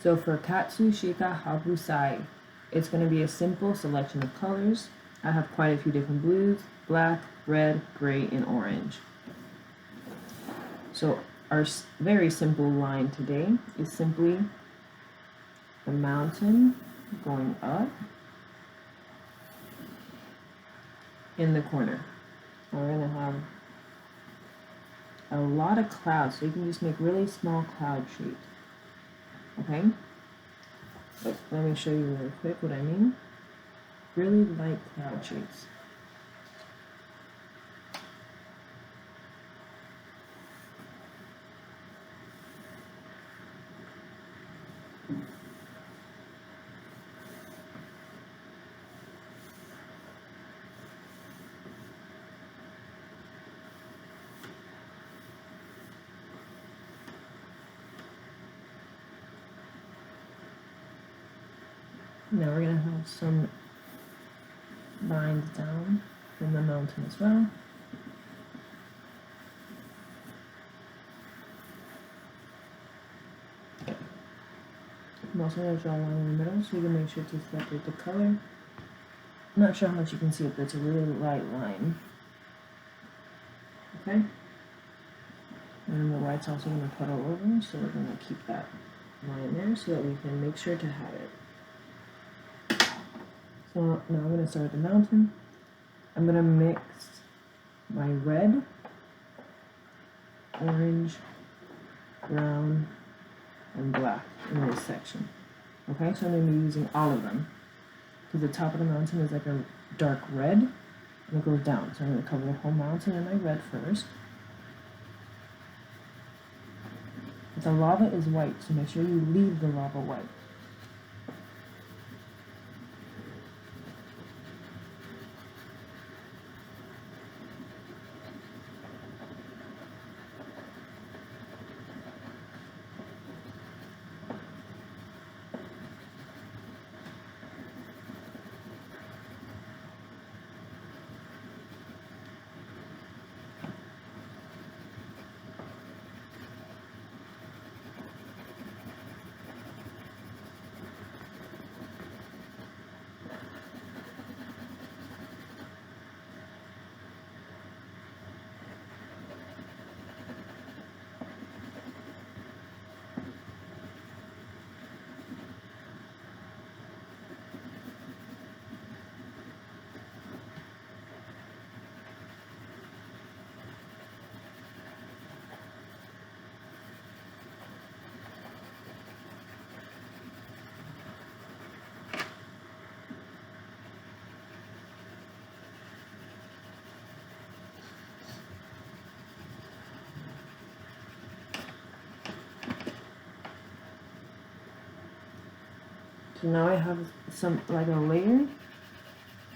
So for Katsushika Hokusai, it's going to be a simple selection of colors. I have quite a few different blues: black, red, gray, and orange. So our very simple line today is simply the mountain going up in the corner. We're going to have a lot of clouds, so you can just make really small cloud shapes. Okay? But let me show you really quick what I mean. Really light cloud shapes. Now we're going to have some lines down from the mountain as well. I'm also going to draw a line in the middle so you can make sure to separate the color. I'm not sure how much you can see it, but it's a really light line. Okay? And the white's also going to puddle over, so we're going to keep that line there so that we can make sure to have it. So now I'm going to start with the mountain. I'm going to mix my red, orange, brown, and black in this section. Okay, so I'm going to be using all of them because the top of the mountain is like a dark red and it goes down. So I'm going to cover the whole mountain in my red first. But the lava is white, so make sure you leave the lava white. So now I have some, like a layer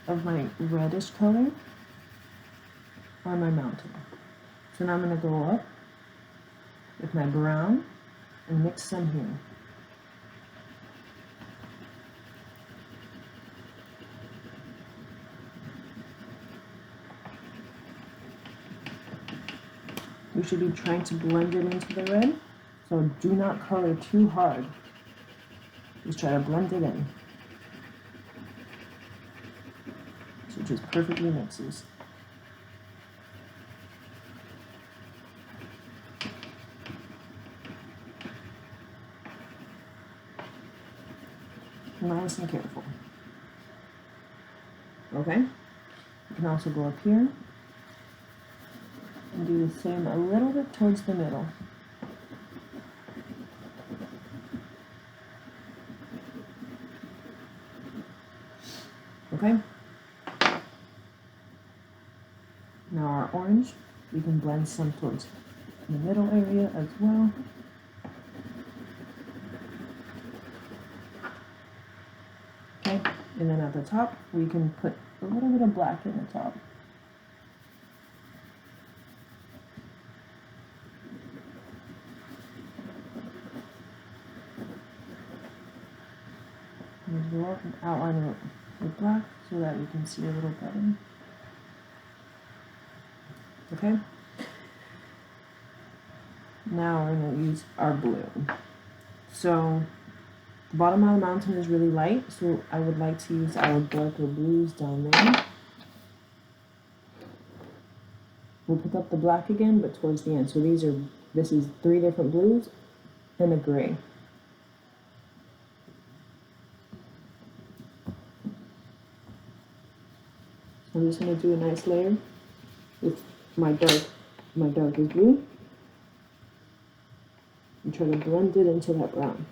of my reddish color on my mountain. So now I'm going to go up with my brown and mix some here. You should be trying to blend it into the red, so do not color too hard. Just try to blend it in. So it just perfectly mixes. Nice and careful. Okay? You can also go up here and do the same a little bit towards the middle. Okay? Now our orange, we can blend some towards the middle area as well. Okay, and then at the top, we can put a little bit of black in the top. And we'll outline it with black so that you can see a little better. Okay? Now we're going to use our blue. So The bottom of the mountain is really light, so I would like to use our darker blues down there. We'll pick up the black again, but towards the end. So this is 3 different blues and a gray. I'm just going to do a nice layer with my darker blue and try to blend it into that brown.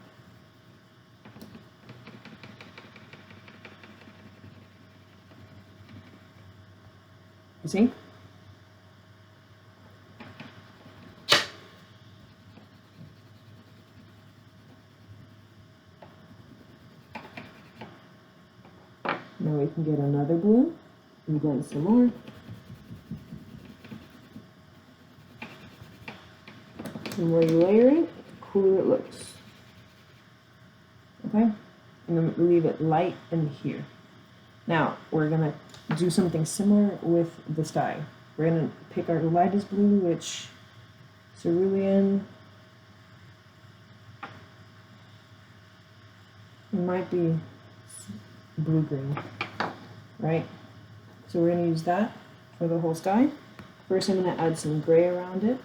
You see? Now we can get another blue and blend some more. And where you layer it, the cooler it looks. Okay? And then leave it light in here. Now, we're going to do something similar with the sky. We're going to pick our lightest blue, which cerulean. It might be blue-green, right? So we're going to use that for the whole sky. First, I'm going to add some gray around it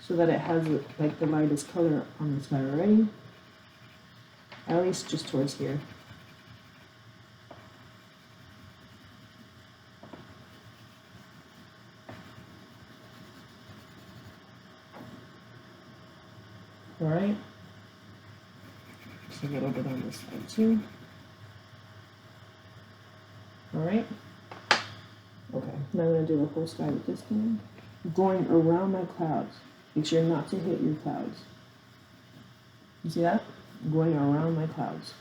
so that it has like the lightest color on the sky already, at least just towards here. All right, just a little bit on this side too. All right, okay, now I'm going to do the whole sky with this guy. Going around my clouds. Make sure not to hit your clouds. You see that? Going around my clouds.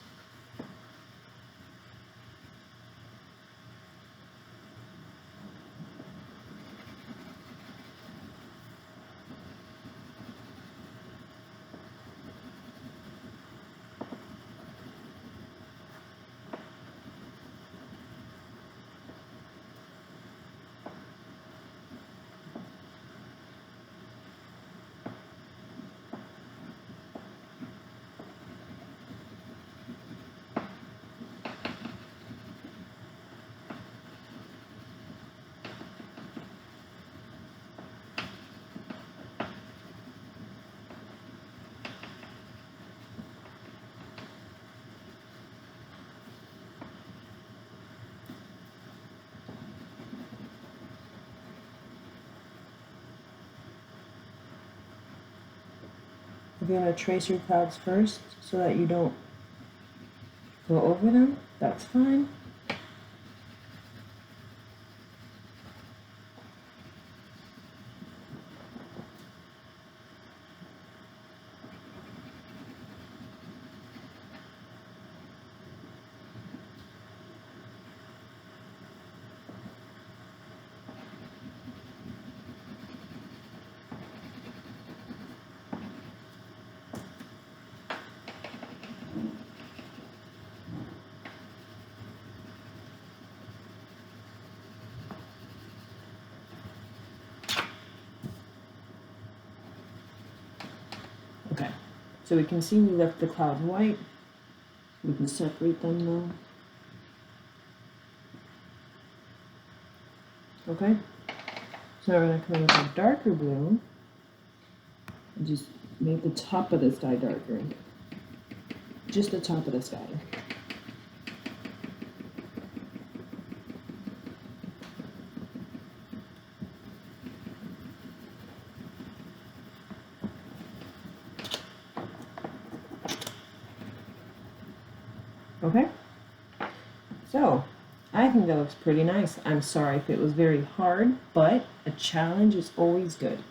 You're going to trace your clouds first so that you don't go over them. That's fine. Okay, so we can see we left the cloud white. We can separate them now. Okay, so now we're going to come in with a darker blue and just make the top of the sky darker. Just the top of the sky. Okay, so I think that looks pretty nice. I'm sorry if it was very hard, but a challenge is always good.